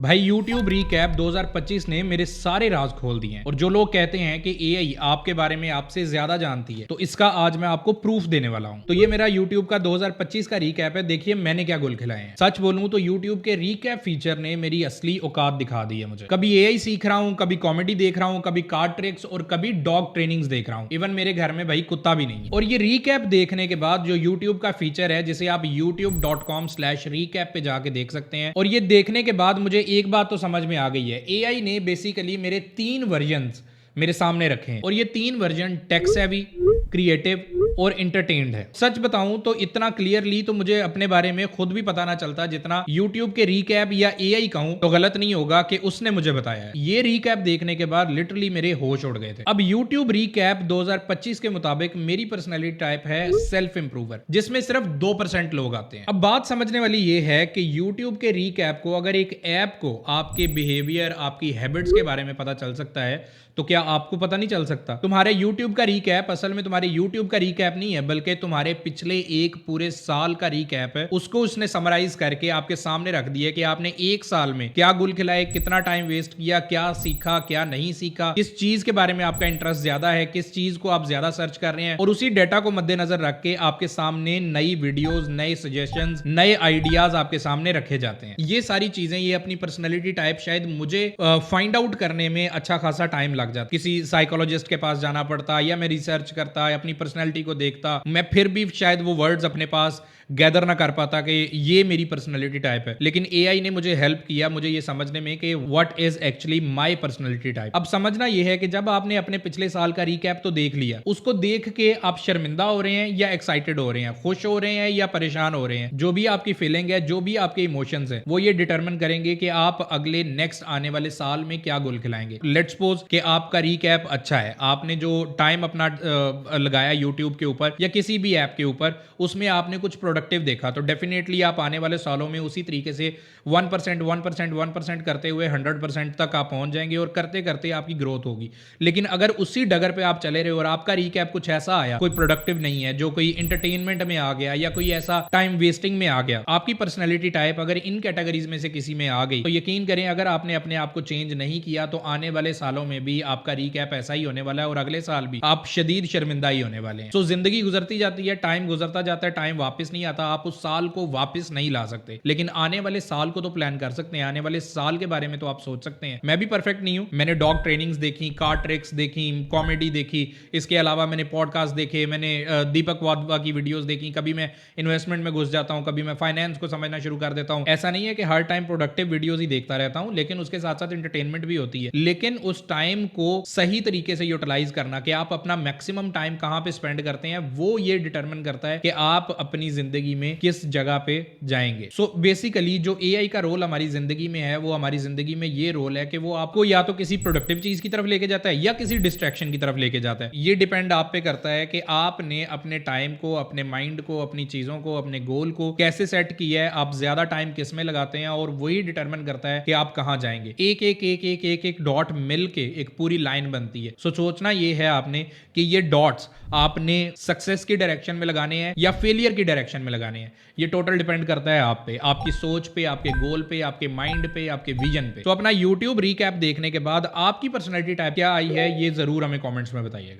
भाई YouTube recap 2025 ने मेरे सारे राज खोल दिए हैं। और जो लोग कहते हैं कि एआई आपके बारे में आपसे ज्यादा जानती है, तो इसका आज मैं आपको प्रूफ देने वाला हूं। तो ये मेरा YouTube का 2025 का रीकैप है। देखिए मैंने क्या गुल खिलाए हैं। सच बोलूं तो YouTube के रीकैप फीचर ने मेरी असली औकात दिखा दी है मुझे। कभी एआई सीख रहा हूं, कभी कॉमेडी देख रहा हूं, कभी कार्ड ट्रिक्स और कभी डॉग ट्रेनिंग्स देख रहा हूं। इवन मेरे घर में भाई कुत्ता भी नहीं है। और ये रीकैप देखने के बाद जो YouTube का फीचर है, जिसे आप youtube.com/recap पे जाके देख सकते हैं, और ये देखने के बाद मुझे एक बात तो समझ में आ गई है। एआई ने बेसिकली मेरे 3 वर्जन्स मेरे सामने रखे हैं, और ये 3 वर्जन टेक सेवी, क्रिएटिव और एंटरटेन्ड है। सच बताऊं तो इतना क्लियरली तो मुझे अपने बारे में खुद भी पता ना चलता जितना YouTube के रीकैप या एआई कहूं तो गलत नहीं होगा कि उसने मुझे बताया है। ये रीकैप देखने के बाद लिटरली मेरे होश उड़ गए थे। अब YouTube रीकैप 2025 के मुताबिक मेरी पर्सनैलिटी टाइप है सेल्फ इंप्रूवर, जिसमें सिर्फ 2% लोग आते हैं। अब बात समझने वाली ये है कि YouTube के रीकैप को, अगर एक ऐप को आपके बिहेवियर, आपकी हैबिट्स के बारे में पता चल सकता है, तो क्या आपको पता नहीं चल सकता? तुम्हारे YouTube का रीकैप असल में तुम्हारे YouTube का रीकैप नहीं है, बल्कि तुम्हारे पिछले एक पूरे साल का रीकैप है। उसको उसने समराइज करके आपके सामने रख दिया कि आपने एक साल में क्या गुल खिलाए, कितना टाइम वेस्ट किया, क्या सीखा, क्या नहीं सीखा, किस चीज के बारे में आपका इंटरेस्ट ज्यादा है, किस चीज को आप ज्यादा सर्च कर रहे हैं। और उसी डेटा को मद्देनजर रख के आपके सामने नई वीडियोस, नए सजेशंस, नए आइडियाज आपके सामने रखे जाते हैं। ये सारी चीजें, ये अपनी पर्सनैलिटी टाइप शायद मुझे फाइंड आउट करने में अच्छा खासा टाइम लग जाता। किसी साइकोलॉजिस्ट के पास जाना पड़ता, या मैं रिसर्च करता, या अपनी पर्सनैलिटी को देखता, मैं फिर भी शायद वो वर्ड्स अपने पास गैदर ना कर पाता कि ये मेरी पर्सनैलिटी टाइप है। लेकिन एआई ने मुझे हेल्प किया मुझे ये समझने में कि what is actually my personality type. अब समझना ये है कि जब आपने अपने पिछले साल का रीकैप तो देख लिया, उसको देख के आप शर्मिंदा हो रहे हैं या एक्साइटेड हो रहे हैं, खुश हो रहे हैं या परेशान हो रहे हैं, जो भी आपकी फीलिंग है, जो भी आपके इमोशंस है, वो ये डिटरमिन करेंगे कि आप अगले नेक्स्ट आने वाले साल में क्या गोल खिलाएंगे। लेट्स सपोज कि आपका रीकैप अच्छा है, आपने जो टाइम अपना लगाया यूट्यूब के ऊपर या किसी भी ऐप के ऊपर, उसमें आपने कुछ प्रोडक्टिव देखा, तो डेफिनेटली आप आने वाले सालों में उसी तरीके से 1% करते हुए 100% तक आप पहुंच जाएंगे, और करते करते आपकी ग्रोथ होगी। लेकिन अगर उसी डगर पे आप चले रहे और आपका रीकैप कुछ ऐसा आया, कोई प्रोडक्टिव नहीं है, जो कोई एंटरटेनमेंट में आ गया या कोई ऐसा टाइम वेस्टिंग में आ गया, आपकी पर्सनैलिटी टाइप अगर इन कैटेगरीज में से किसी में आ गई, तो यकीन करें अगर आपने अपने आप को चेंज नहीं किया, तो आने वाले सालों में भी आपका रीकैप ऐसा ही होने वाला है, और अगले साल भी आप शदीद शर्मिंदा ही होने वाले हैं। तो जिंदगी गुजरती जाती है, टाइम गुजरता जाता है, टाइम वापस नहीं आता। आप उस साल को वापस नहीं ला सकते, लेकिन आने वाले साल को तो प्लान कर सकते हैं। आने वाले साल के बारे में तो आप सोच सकते हैं। मैं भी परफेक्ट नहीं हूं, मैंने डॉग ट्रेनिंग्स देखी, कार्ड ट्रिक्स देखी, कॉमेडी देखी, इसके अलावा मैंने पॉडकास्ट देखे, मैंने दीपक वाधवा की वीडियोस देखी। कभी मैं इन्वेस्टमेंट में घुस जाता हूं, कभी मैं फाइनेंस को समझना शुरू कर देता हूं। ऐसा नहीं है कि हर टाइम प्रोडक्टिव वीडियोस ही देखता रहता हूं, लेकिन उसके साथ साथ एंटरटेनमेंट भी होती है। लेकिन उस टाइम को सही तरीके से यूटिलाइज करना, कि आप अपना मैक्सिमम टाइम कहां पे स्पेंड करते हैं, वो ये डिटरमिन करता है कि आप अपनी जिंदगी में किस जगह पे जाएंगे। सो बेसिकली जो एआई का रोल हमारी जिंदगी में है, वो हमारी जिंदगी में ये रोल है कि वो आपको या तो किसी प्रोडक्टिव चीज की तरफ लेके जाता है या किसी डिस्ट्रैक्शन की तरफ लेके जाता है। ये डिपेंड आप पे करता है कि आपने अपने टाइम को, अपने माइंड को, अपनी चीजों को, अपने गोल को कैसे सेट किया है, आप ज्यादा टाइम किस में लगाते हैं, और वही डिटरमिन करता है कि आप कहां जाएंगे। एक एक एक एक एक एक डॉट मिल के एक पूरी लाइन बनती है। सो सोचना ये है आपने कि ये डॉट्स आपने सक्सेस की डायरेक्शन में लगाने हैं या फेलियर की डायरेक्शन में लगाने हैं। ये टोटल डिपेंड करता है आप पे, आपकी सोच पे, आपके गोल पे, आपके माइंड पे, आपके विजन पे। तो अपना YouTube रीकैप देखने के बाद आपकी पर्सनैलिटी टाइप क्या आई है, ये जरूर हमें कमेंट्स में बताइएगा।